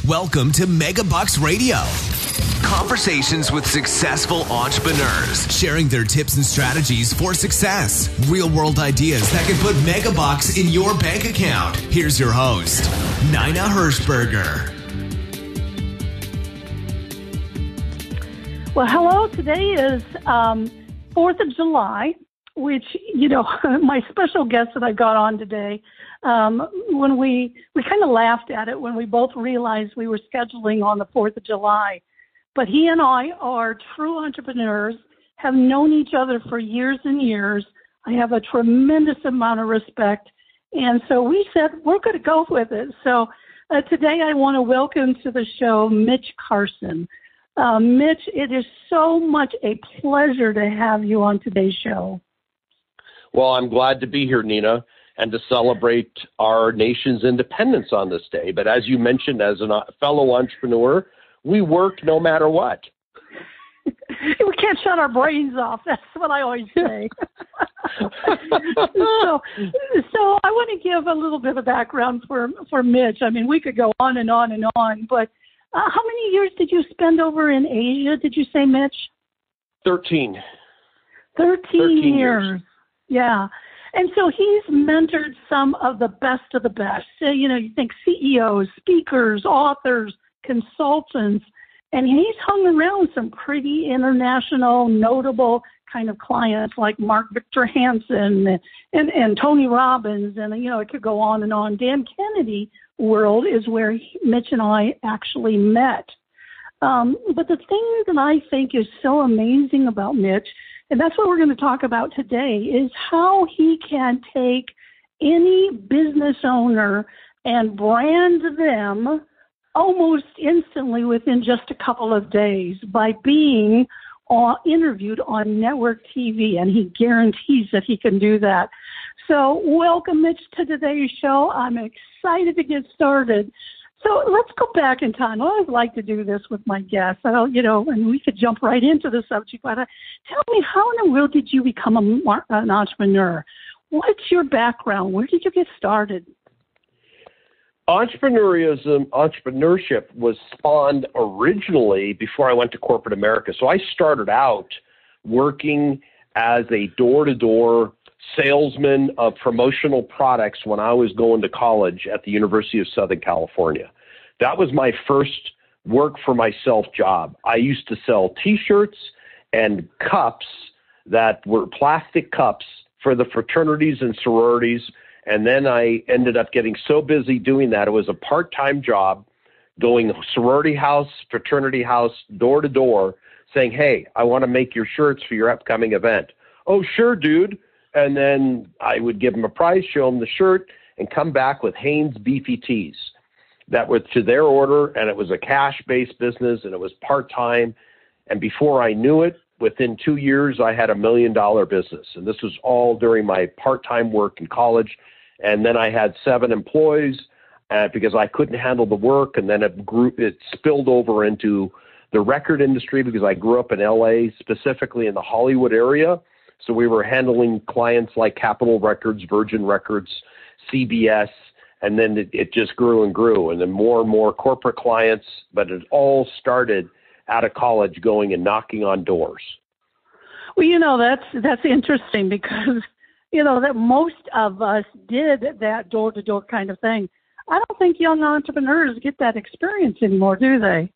Welcome to Megabucks Radio. Conversations with successful entrepreneurs, sharing their tips and strategies for success. Real-world ideas that can put Megabucks in your bank account. Here's your host, Nina Hirschberger. Well, hello. Today is 4th of July, which, my special guest that I got on today, when we kind of laughed at it when we both realized we were scheduling on the 4th of July. But he and I are true entrepreneurs, have known each other for years and years. I have a tremendous amount of respect. And so we said, we're going to go with it. So today I want to welcome to the show Mitch Carson. Mitch, it is so much a pleasure to have you on today's show. Well, I'm glad to be here, Nina, and to celebrate our nation's independence on this day. But as you mentioned, as a fellow entrepreneur, we work no matter what. We can't shut our brains off. That's what I always say. So I want to give a little bit of background for Mitch. I mean, we could go on and on and on, but how many years did you spend over in Asia, did you say, Mitch? 13 years. Yeah. And so he's mentored some of the best of the best. So, you think CEOs, speakers, authors, consultants, and he's hung around some pretty international, notable kind of clients like Mark Victor Hansen and Tony Robbins, and, it could go on and on. Dan Kennedy world is where Mitch and I actually met. But the thing that I think is so amazing about Mitch, and that's what we're going to talk about today, is how he can take any business owner and brand them almost instantly within just a couple of days by being interviewed on network TV, and he guarantees that he can do that. So welcome, Mitch, to today's show. I'm excited to get started. So let's go back in time. I always like to do this with my guests. And we could jump right into the subject. But tell me, how in the world did you become an entrepreneur? What's your background? Where did you get started? Entrepreneurship was spawned originally before I went to corporate America. So I started out working as a door-to-door salesman of promotional products when I was going to college at the University of Southern California. That was my first work for myself job. I used to sell T-shirts and cups that were plastic cups for the fraternities and sororities. And then I ended up getting so busy doing that. It was a part-time job going sorority house, fraternity house, door to door, saying, hey, I want to make your shirts for your upcoming event. Oh, sure, dude. And then I would give them a price, show them the shirt, and come back with Hanes beefy tees that were to their order, and it was a cash-based business, and it was part-time. And before I knew it, within 2 years, I had $1 million business. And this was all during my part-time work in college. And then I had 7 employees because I couldn't handle the work, and then it spilled over into the record industry because I grew up in L.A., specifically in the Hollywood area. So we were handling clients like Capitol Records, Virgin Records, CBS, and then it just grew and grew. And then more and more corporate clients, but it all started out of college going and knocking on doors. Well, that's interesting because, that most of us did that door-to-door kind of thing. I don't think young entrepreneurs get that experience anymore, do they?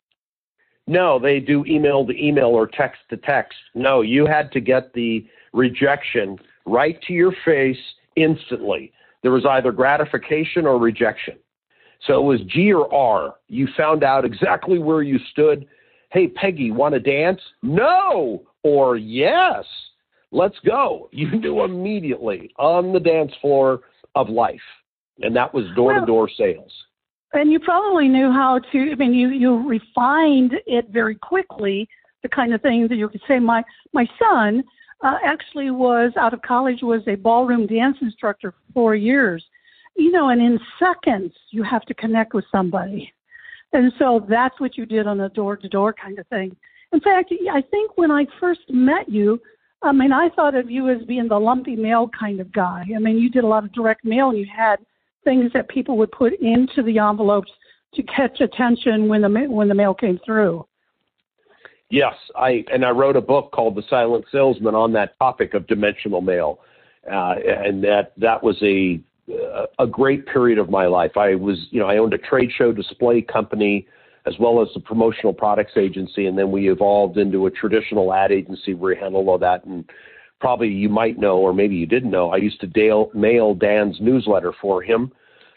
No, they do email to email or text to text. No, you had to get the rejection right to your face instantly. There was either gratification or rejection. So it was G or R. You found out exactly where you stood. Hey, Peggy, want to dance? No, or yes, let's go. You knew immediately on the dance floor of life. And that was door-to-door sales. And you probably knew how to, you refined it very quickly, the kind of thing that you could say. My son actually was out of college, was a ballroom dance instructor for 4 years. And in seconds, you have to connect with somebody. And so that's what you did on the door-to-door kind of thing. In fact, I think when I first met you, I thought of you as being the lumpy mail kind of guy. You did a lot of direct mail, and you had things that people would put into the envelopes to catch attention when the mail came through. Yes, I wrote a book called The Silent Salesman on that topic of dimensional mail, and that was a great period of my life. I owned a trade show display company as well as a promotional products agency, and then we evolved into a traditional ad agency where we handled all that. And probably you might know, or maybe you didn't know, I used to mail Dan's newsletter for him.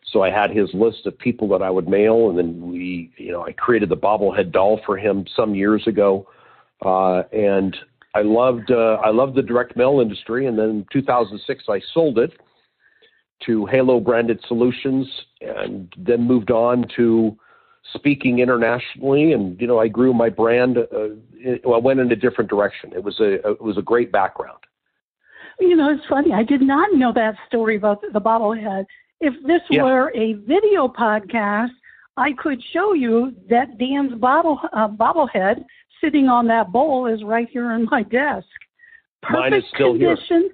So I had his list of people that I would mail, and then I created the bobblehead doll for him some years ago, and I loved the direct mail industry. And then in 2006, I sold it to Halo Branded Solutions, and then moved on to speaking internationally. And I grew my brand. I went in a different direction. It was a great background. It's funny. I did not know that story about the bobblehead. If this were a video podcast, I could show you that Dan's bobblehead sitting on that bowl is right here on my desk. Perfect Mine is still condition.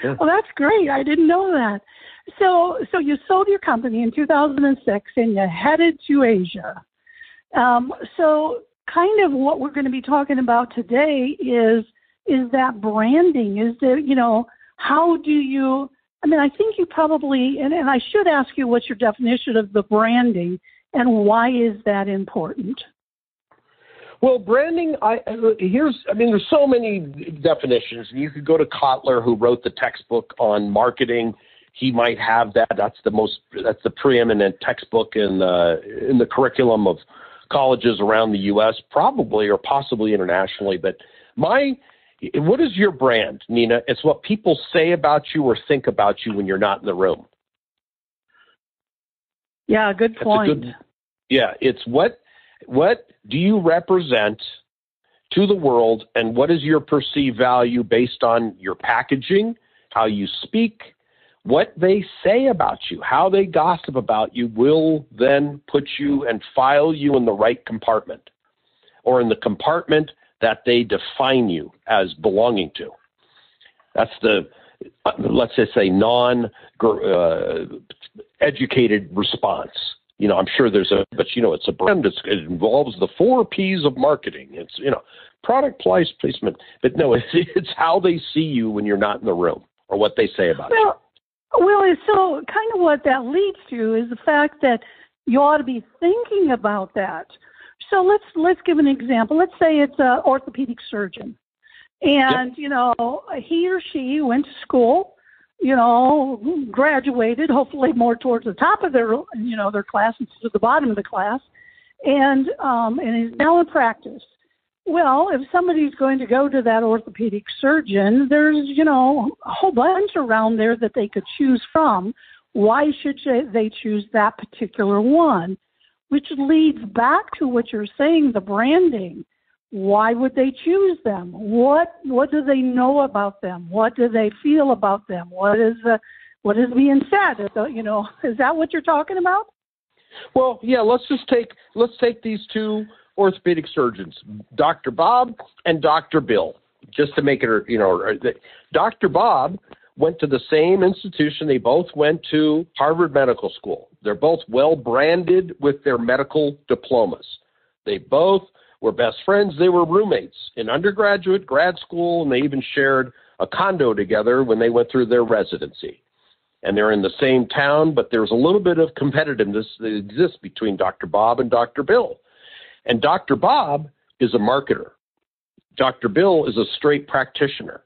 Here. Well, that's great. I didn't know that. So you sold your company in 2006 and you headed to Asia. So kind of what we're going to be talking about today is that branding. Is there, how do you, I think you probably, and I should ask you what's your definition of the branding and why is that important? Well, branding, there's so many definitions. You could go to Kotler, who wrote the textbook on marketing. He might have that. That's the preeminent textbook in the curriculum of colleges around the U.S., probably or possibly internationally. But what is your brand, Nina? It's what people say about you or think about you when you're not in the room. Yeah, good point. It's what do you represent to the world, and what is your perceived value based on your packaging, how you speak, what they say about you, how they gossip about you will then put you and file you in the right compartment, or in the compartment that they define you as belonging to. That's the, let's just say, non-educated response. I'm sure but it's a brand. It involves the 4 P's of marketing. It's, product, price, placement. But no, it's how they see you when you're not in the room, or what they say about you. Well, so kind of what that leads to is the fact that you ought to be thinking about that. So let's give an example. Let's say it's an orthopedic surgeon, and he or she went to school, graduated, hopefully more towards the top of their class instead of the bottom of the class, and is now in practice. Well, if somebody's going to go to that orthopedic surgeon, there's, a whole bunch around there that they could choose from. Why should they choose that particular one? Which leads back to what you're saying, the branding. Why would they choose them? What do they know about them? What do they feel about them? What is being said? Is that what you're talking about? Well, yeah. Let's take these 2 orthopedic surgeons, Dr. Bob and Dr. Bill, just to make it. Dr. Bob went to the same institution. They both went to Harvard Medical School. They're both well branded with their medical diplomas. They both were best friends. They were roommates in undergraduate, grad school, and they even shared a condo together when they went through their residency. And they're in the same town, but there's a little bit of competitiveness that exists between Dr. Bob and Dr. Bill. And Dr. Bob is a marketer. Dr. Bill is a straight practitioner.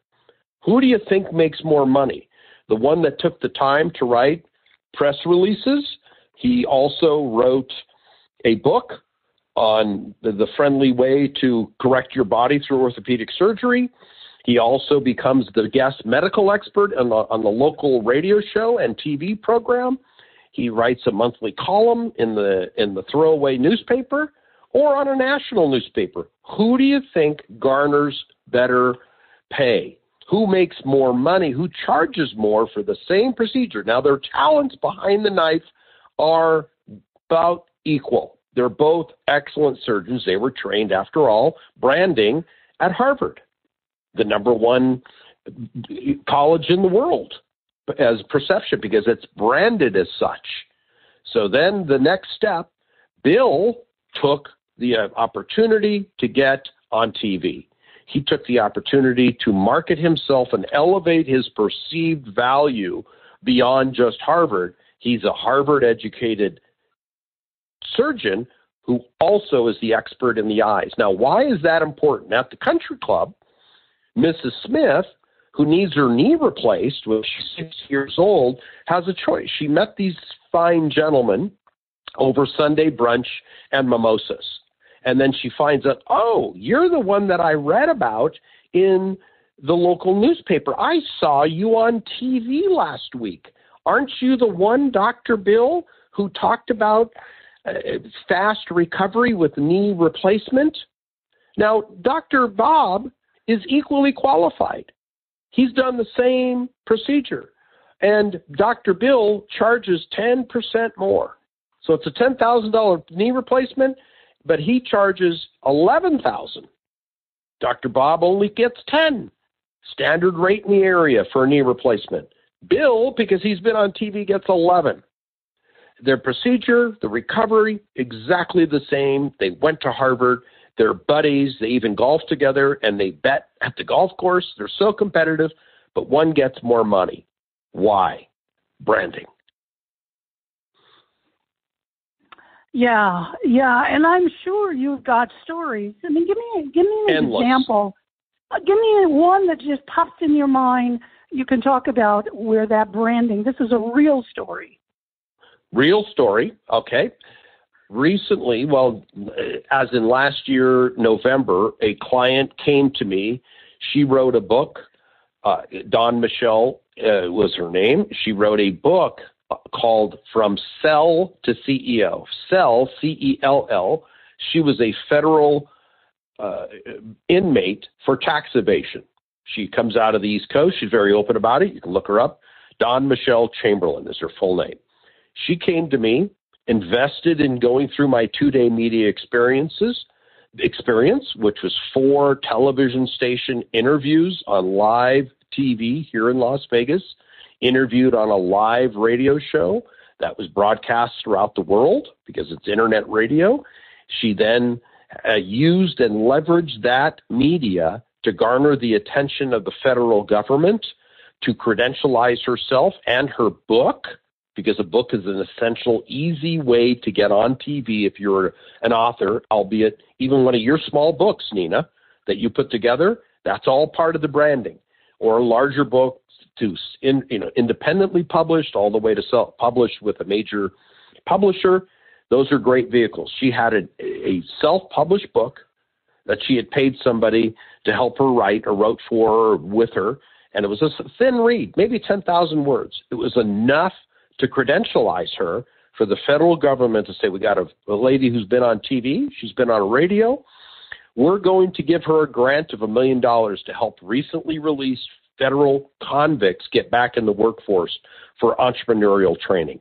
Who do you think makes more money? The one that took the time to write press releases. He also wrote a book on the friendly way to correct your body through orthopedic surgery. He also becomes the guest medical expert on the local radio show and TV program. He writes a monthly column in the throwaway newspaper or on a national newspaper. Who do you think garners better pay? Who makes more money? Who charges more for the same procedure? Now, their talents behind the knife are about equal. They're both excellent surgeons. They were trained, after all, branding at Harvard, the #1 college in the world as perception, because it's branded as such. So then the next step Bill took the opportunity to get on TV. He took the opportunity to market himself and elevate his perceived value beyond just Harvard. He's a Harvard-educated surgeon who also is the expert in the eyes. Now, why is that important? At the country club, Mrs. Smith, who needs her knee replaced when she's 6 years old, has a choice. She met these fine gentlemen over Sunday brunch and mimosas. And then she finds out, oh, you're the one that I read about in the local newspaper. I saw you on TV last week. Aren't you the one, Dr. Bill, who talked about fast recovery with knee replacement? Now, Dr. Bob is equally qualified. He's done the same procedure. And Dr. Bill charges 10% more. So it's a $10,000 knee replacement, but he charges $11,000. Dr. Bob only gets $10,000. Standard rate in the area for a knee replacement. Bill, because he's been on TV, gets $11,000. Their procedure, the recovery, exactly the same. They went to Harvard. They're buddies. They even golf together, and they bet at the golf course. They're so competitive, but one gets more money. Why? Branding. Yeah, and I'm sure you've got stories. I mean, give me an Endless. example. Give me one that just pops in your mind. You can talk about where that branding. This is a real story. Real story, okay. Recently, well, as in last year, November, a client came to me. She wrote a book. Dawn Michelle was her name. She wrote a book called From Cell to CEO. Cell, C-E-L-L. She was a federal inmate for tax evasion. She comes out of the East Coast. She's very open about it. You can look her up. Dawn Michelle Chamberlain is her full name. She came to me, invested in going through my 2-day media experience, which was 4 television station interviews on live TV here in Las Vegas, interviewed on a live radio show that was broadcast throughout the world because it's internet radio. She then used and leveraged that media to garner the attention of the federal government, to credentialize herself and her book, because a book is an essential, easy way to get on TV if you're an author, albeit even one of your small books, Nina, that you put together, that's all part of the branding. Or a larger book to independently published all the way to self-published with a major publisher. Those are great vehicles. She had a self-published book that she had paid somebody to help her write or wrote for her or with her, and it was a thin read, maybe 10,000 words. It was enough to credentialize her for the federal government to say, we got a lady who's been on TV, she's been on radio. We're going to give her a grant of $1 million to help recently released federal convicts get back in the workforce for entrepreneurial training.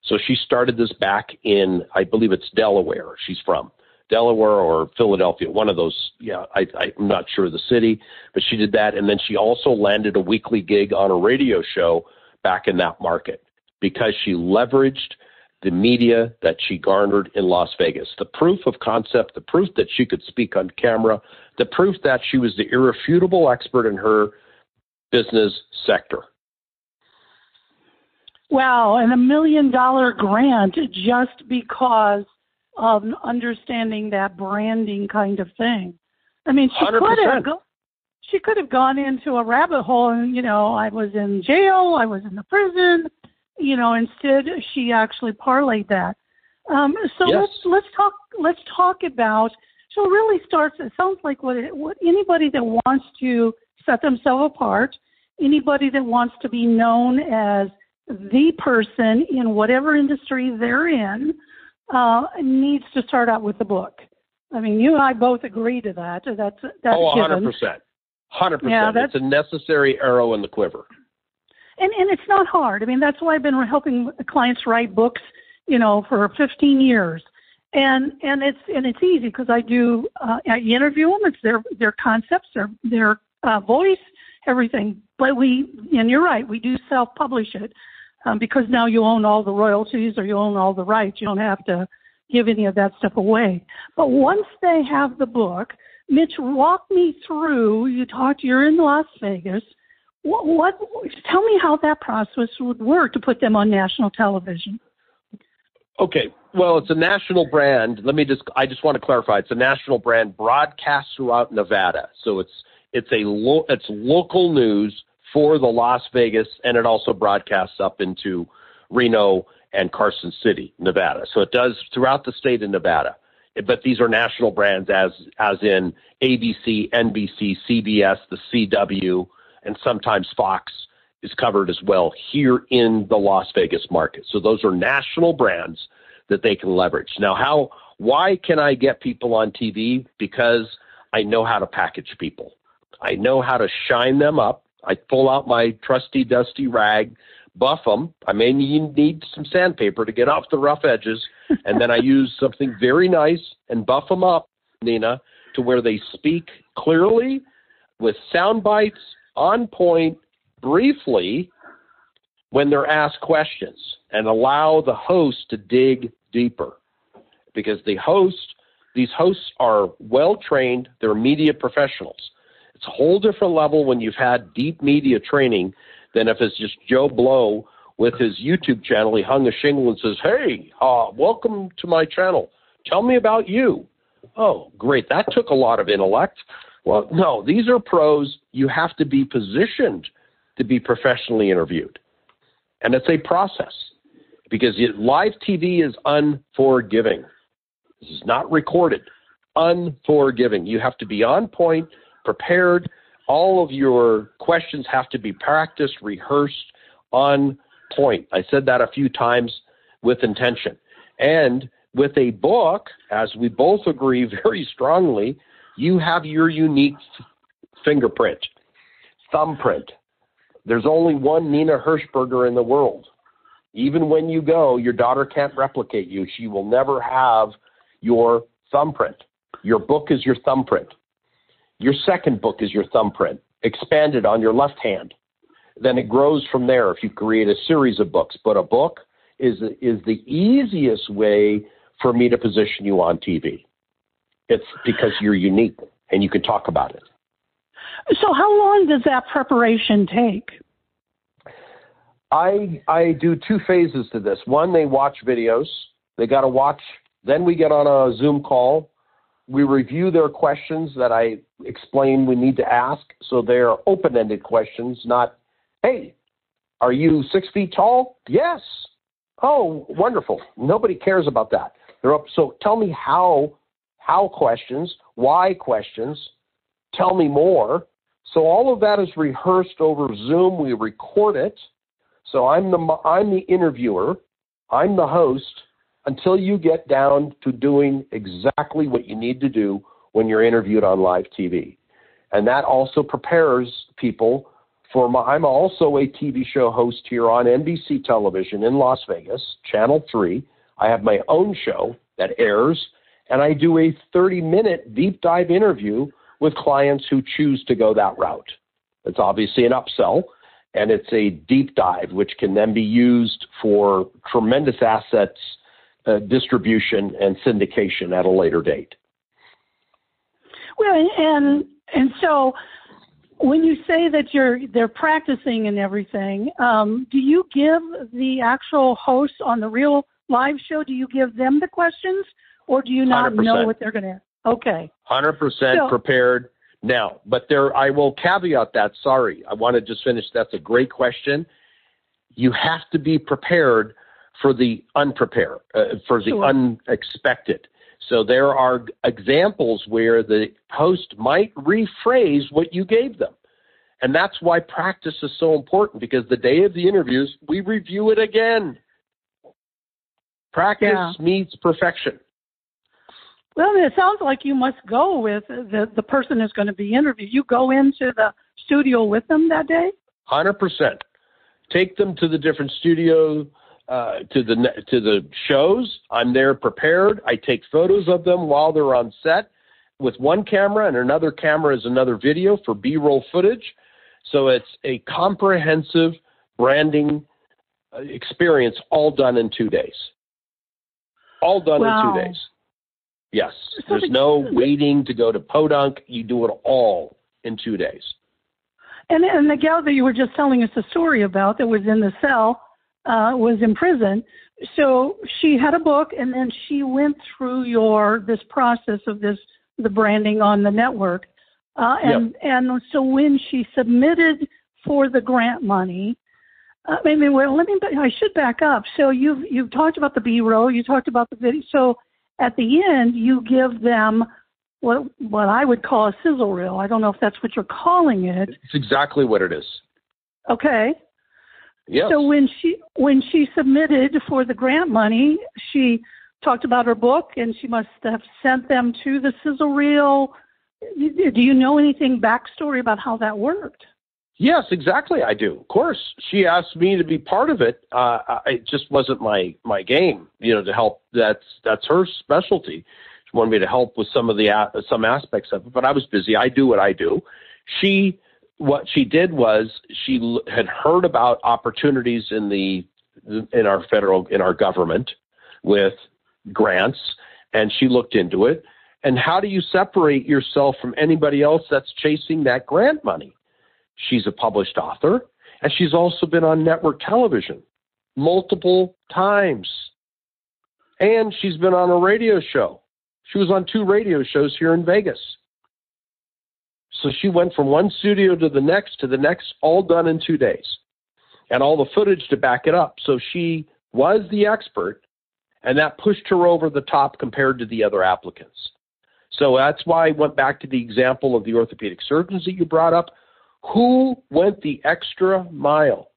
So she started this back in, I believe it's Delaware. She's from Delaware or Philadelphia, one of those. Yeah, I'm not sure of the city, but she did that. And then she also landed a weekly gig on a radio show back in that market because she leveraged the media that she garnered in Las Vegas. The proof of concept, the proof that she could speak on camera, the proof that she was the irrefutable expert in her business sector. Wow, and $1 million grant just because of understanding that branding kind of thing. I mean, she could have gone into a rabbit hole and, I was in jail, I was in the prison, instead she actually parlayed that. So yes. Let's talk about, so it really starts, it sounds like what anybody that wants to set themselves apart, anybody that wants to be known as the person in whatever industry they're in, needs to start out with the book. I mean, you and I both agree to that. That's 100%. 100%. Yeah, it's a necessary arrow in the quiver. And it's not hard. I mean, that's why I've been helping clients write books, for 15 years. And it's easy because I interview them. It's their concepts, their voice, everything. But and you're right, we do self-publish it because now you own all the royalties or you own all the rights. You don't have to, give any of that stuff away. But once they have the book, Mitch, walk me through. You're in Las Vegas. Tell me how that process would work to put them on national television. Okay. Well, it's a national brand. I just want to clarify. It's a national brand broadcast throughout Nevada. So it's local news for the Las Vegas, and it also broadcasts up into Reno and Carson City, Nevada. So it does throughout the state of Nevada. But these are national brands as in ABC, NBC, CBS, the CW, and sometimes Fox is covered as well here in the Las Vegas market. So those are national brands that they can leverage. Now, why can I get people on TV? Because I know how to package people. I know how to shine them up. I pull out my trusty dusty rag, buff them. I may need some sandpaper to get off the rough edges, and then I use something very nice and buff them up, Nina, to where they speak clearly with sound bites, on point, briefly, when they're asked questions, and allow the host to dig deeper. Because these hosts are well-trained, they're media professionals. It's a whole different level when you've had deep media training than if it's just Joe Blow with his YouTube channel. He hung a shingle and says, hey, welcome to my channel. Tell me about you. Oh, great. That took a lot of intellect. Well, no, these are pros. You have to be positioned to be professionally interviewed. And it's a process because live TV is unforgiving. This is not recorded. Unforgiving. You have to be on point, prepared. All of your questions have to be practiced, rehearsed, on point. I said that a few times with intention. And with a book, as we both agree very strongly, you have your unique fingerprint, thumbprint. There's only one Nina Hirschberger in the world. Even when you go, your daughter can't replicate you. She will never have your thumbprint. Your book is your thumbprint. Your second book is your thumbprint, expanded on your left hand. Then it grows from there if you create a series of books. But a book is the easiest way for me to position you on TV. It's because you're unique and you can talk about it. So how long does that preparation take? I do two phases to this. One, they watch videos. They got to watch. Then we get on a Zoom call. We review their questions that I explain we need to ask. So they're open-ended questions, not, hey, are you 6 feet tall? Yes. Oh, wonderful. Nobody cares about that. They're up. So tell me how questions, why questions, tell me more. So all of that is rehearsed over Zoom. We record it. So I'm the interviewer. I'm the host until you get down to doing exactly what you need to do when you're interviewed on live TV. And that also prepares people for I'm also a TV show host here on NBC television in Las Vegas, Channel 3. I have my own show that airs, and I do a 30-minute deep dive interview with clients who choose to go that route. It's obviously an upsell, and it's a deep dive, which can then be used for tremendous assets, distribution, and syndication at a later date. Well, and so when you say that they're practicing and everything, do you give the actual hosts on the real live show, do you give them the questions, or do you not 100%. know what they're going to? Okay. 100% prepared now. But I will caveat that. Sorry, I want to just finish. That's a great question. You have to be prepared for the unprepared, for the unexpected. So there are examples where the host might rephrase what you gave them. And that's why practice is so important, because the day of the interviews, we review it again. Practice meets perfection. Well, it sounds like you must go with the person who's going to be interviewed. You go into the studio with them that day? 100%. Take them to the different studios, to the shows. I'm there prepared. I take photos of them while they're on set with one camera, and another camera is another video for B-roll footage. So it's a comprehensive branding experience all done in 2 days. All done Wow. in 2 days. Yes. So There's no waiting to go to Podunk. You do it all in 2 days. And the gal that you were just telling us a story about that was in the cell was in prison. So she had a book, and then she went through this process of the branding on the network. And so when she submitted for the grant money, I should back up. So you've talked about the B-roll, you talked about the video. So at the end, you give them what I would call a sizzle reel. I don't know if that's what you're calling it. It's exactly what it is. Okay. Yes. So when she submitted for the grant money, she talked about her book, and she must have sent them to the sizzle reel. Do you know anything backstory about how that worked? Yes, exactly. I do. Of course, she asked me to be part of it. It just wasn't my game, to help. That's her specialty. She wanted me to help with some aspects of it, but I was busy. I do what I do. What she did was she had heard about opportunities in our government with grants, and she looked into it. And how do you separate yourself from anybody else that's chasing that grant money? She's a published author, and she's also been on network television multiple times. And she's been on a radio show. She was on 2 radio shows here in Vegas. So she went from one studio to the next, all done in 2 days, and all the footage to back it up. So she was the expert, and that pushed her over the top compared to the other applicants. So that's why I went back to the example of the orthopedic surgeons that you brought up. Who went the extra mile?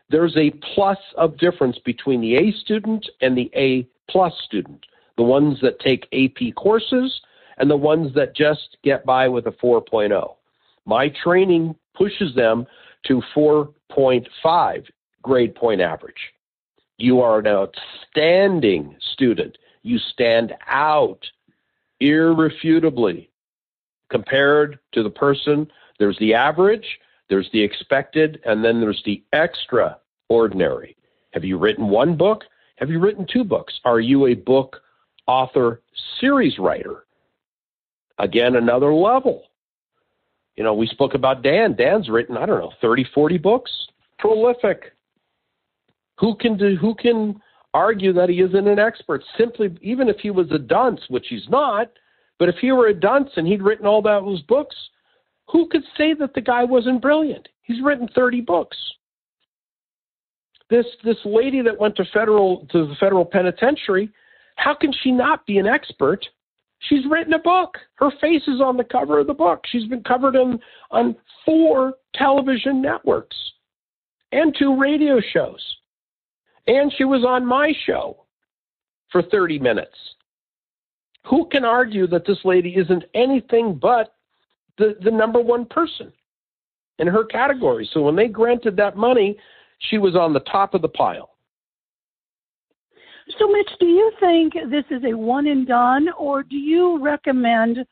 There's a plus of difference between the A student and the A plus student, the ones that take AP courses and the ones that just get by with a 4.0. My training pushes them to 4.5 grade point average. You are an outstanding student. You stand out irrefutably compared to the person. There's the average, there's the expected, and then there's the extraordinary. Have you written 1 book? Have you written 2 books? Are you a book author series writer? Again, another level. We spoke about Dan. Dan's written, 30, 40 books. Prolific. Who can argue that he isn't an expert? Simply, even if he was a dunce, which he's not, but if he were a dunce and he'd written all those books, who could say that the guy wasn't brilliant? He's written 30 books. This lady that went to the federal penitentiary, how can she not be an expert? She's written a book. Her face is on the cover of the book. She's been covered on 4 television networks and 2 radio shows. And she was on my show for 30 minutes. Who can argue that this lady isn't anything but the number 1 person in her category? So when they granted that money, she was on the top of the pile. So, Mitch, do you think this is a one and done, or do you recommend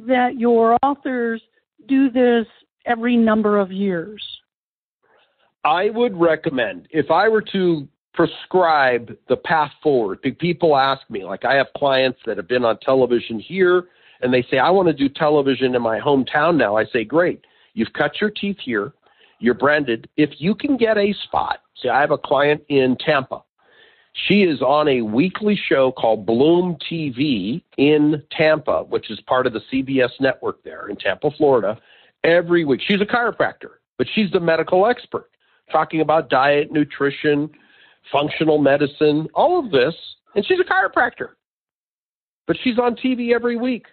that your authors do this every number of years? I would recommend, if I were to prescribe the path forward, people ask me, like I have clients that have been on television here, and they say, I want to do television in my hometown now. I say, great. You've cut your teeth here. You're branded. If you can get a spot, say I have a client in Tampa. She is on a weekly show called Bloom TV in Tampa, which is part of the CBS network there in Tampa, Florida, every week. She's a chiropractor, but she's the medical expert, talking about diet, nutrition, functional medicine, all of this, and she's a chiropractor. But she's on TV every week.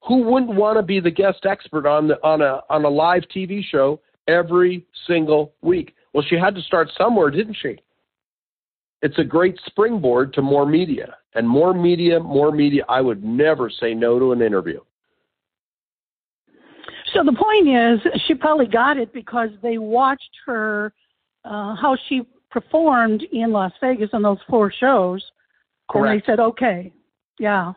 Who wouldn't want to be the guest expert on a live TV show every single week? Well, she had to start somewhere, didn't she? It's a great springboard to more media. And more media. I would never say no to an interview. So the point is, she probably got it because they watched her, how she performed in Las Vegas on those 4 shows. Correct. And they said, okay, yeah.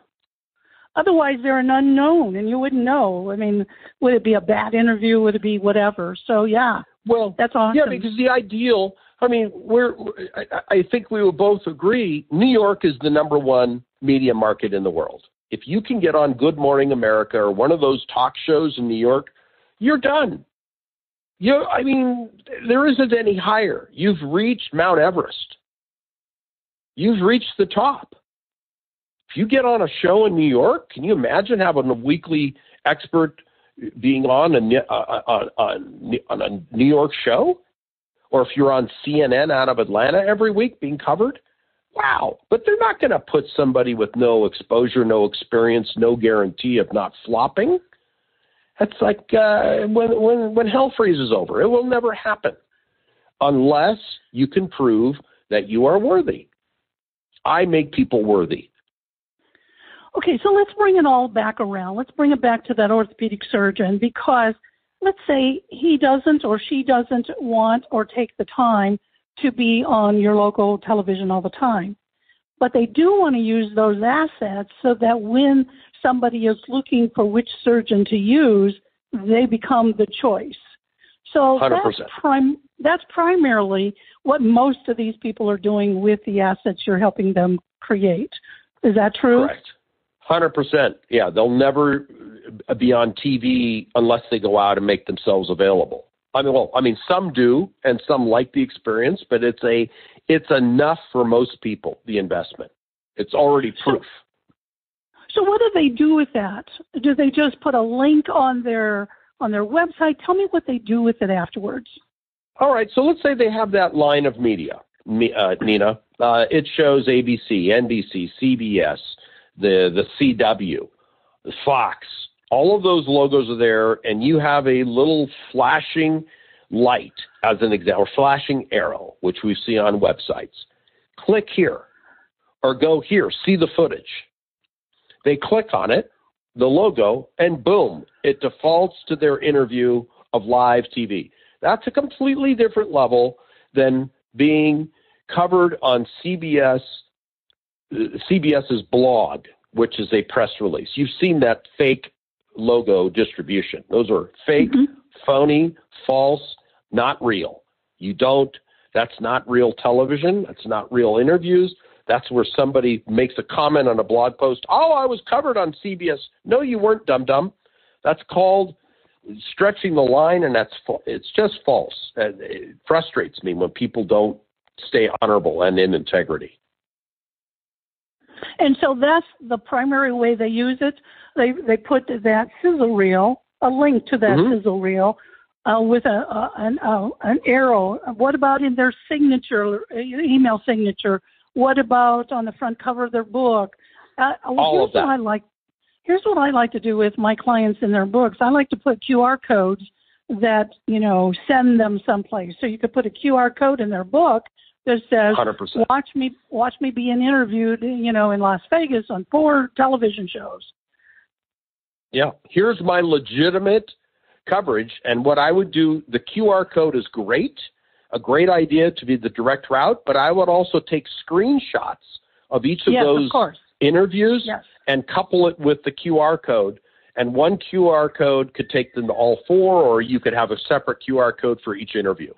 Otherwise, they're an unknown, and you wouldn't know. I mean, would it be a bad interview? Would it be whatever? So, yeah. Well, that's awesome. Yeah, because the ideal I mean, I think we will both agree New York is the number one media market in the world. If you can get on Good Morning America or one of those talk shows in New York, you're done. I mean, there isn't any higher. You've reached Mount Everest. You've reached the top. If you get on a show in New York, can you imagine having a weekly expert being on a New York show? Or if you're on CNN out of Atlanta every week being covered? Wow. But they're not going to put somebody with no exposure, no experience, no guarantee of not flopping. That's like when hell freezes over. It will never happen unless you can prove that you are worthy. I make people worthy. Okay, so let's bring it all back around. Let's bring it back to that orthopedic surgeon, because let's say he doesn't or she doesn't want or take the time to be on your local television all the time. But they do want to use those assets so that when somebody is looking for which surgeon to use, they become the choice. So 100%. That's primarily what most of these people are doing with the assets you're helping them create. Is that true? Correct. 100%. Yeah, they'll never be on TV unless they go out and make themselves available. I mean, some do, and some like the experience, but it's enough for most people, the investment. It's already proof. So what do they do with that? Do they just put a link on their website? Tell me what they do with it afterwards. All right, so let's say they have that line of media, Nina. It shows ABC, NBC, CBS, the CW, the Fox. All of those logos are there, and you have a little flashing light, as an example, or flashing arrow, which we see on websites. Click here, or go here, see the footage. They click on it, the logo, and boom, it defaults to their interview of live TV. That's a completely different level than being covered on CBS's blog, which is a press release. You've seen that fake logo distribution. Those are fake, phony, false, not real. That's not real television. That's not real interviews. That's where somebody makes a comment on a blog post. Oh, I was covered on CBS. No, you weren't, dum-dum. That's called stretching the line, and it's just false. It frustrates me when people don't stay honorable and in integrity. And so that's the primary way they use it. They put that sizzle reel, a link to that sizzle reel, with an arrow. What about in their signature, email signature? What about on the front cover of their book? All of that. Here's what I like to do with my clients in their books. I like to put QR codes that, send them someplace. So you could put a QR code in their book that says, 100%. watch me being interviewed, in Las Vegas on 4 television shows. Yeah. Here's my legitimate coverage. And what I would do, the QR code is great, a great idea to be the direct route, but I would also take screenshots of each of those interviews and couple it with the QR code. And one QR code could take them to all 4, or you could have a separate QR code for each interview,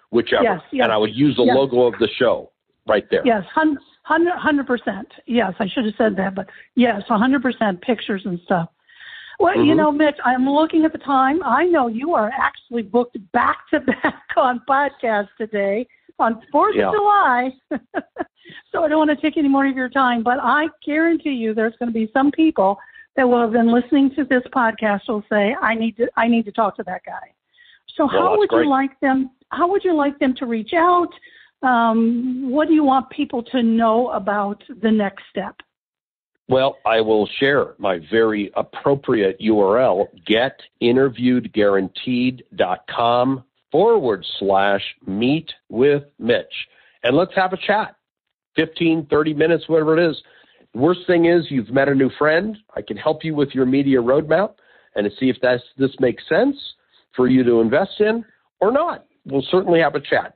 whichever. Yes. And I would use the logo of the show right there. Yes, 100%. Yes, I should have said that, but yes, 100% pictures and stuff. Well, Mitch, I'm looking at the time. I know you are actually booked back-to-back on podcasts today on 4th of July, so I don't want to take any more of your time, but I guarantee you there's going to be some people that will have been listening to this podcast will say, I need to talk to that guy. So how would you like them to reach out? What do you want people to know about the next step? Well, I will share my very appropriate URL, getinterviewedguaranteed.com/meet with Mitch. And let's have a chat, 15, 30 minutes, whatever it is. The worst thing is you've met a new friend. I can help you with your media roadmap and to see if this makes sense for you to invest in or not. We'll certainly have a chat.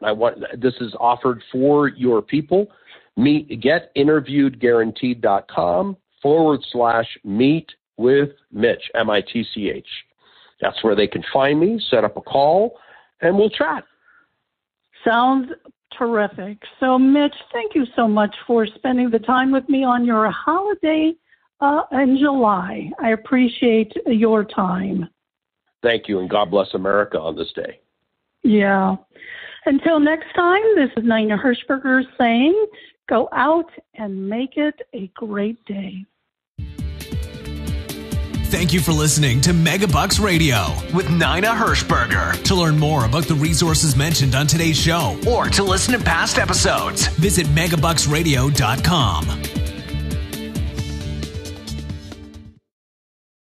This is offered for your people. getinterviewedguaranteed.com/meet with Mitch, MITCH. That's where they can find me, set up a call, and we'll chat. Sounds terrific. So, Mitch, thank you so much for spending the time with me on your holiday in July. I appreciate your time. Thank you, and God bless America on this day. Yeah. Until next time, this is Nina Hirschberger saying, go out and make it a great day. Thank you for listening to Megabucks Radio with Nina Hirschberger. To learn more about the resources mentioned on today's show or to listen to past episodes, visit megabucksradio.com.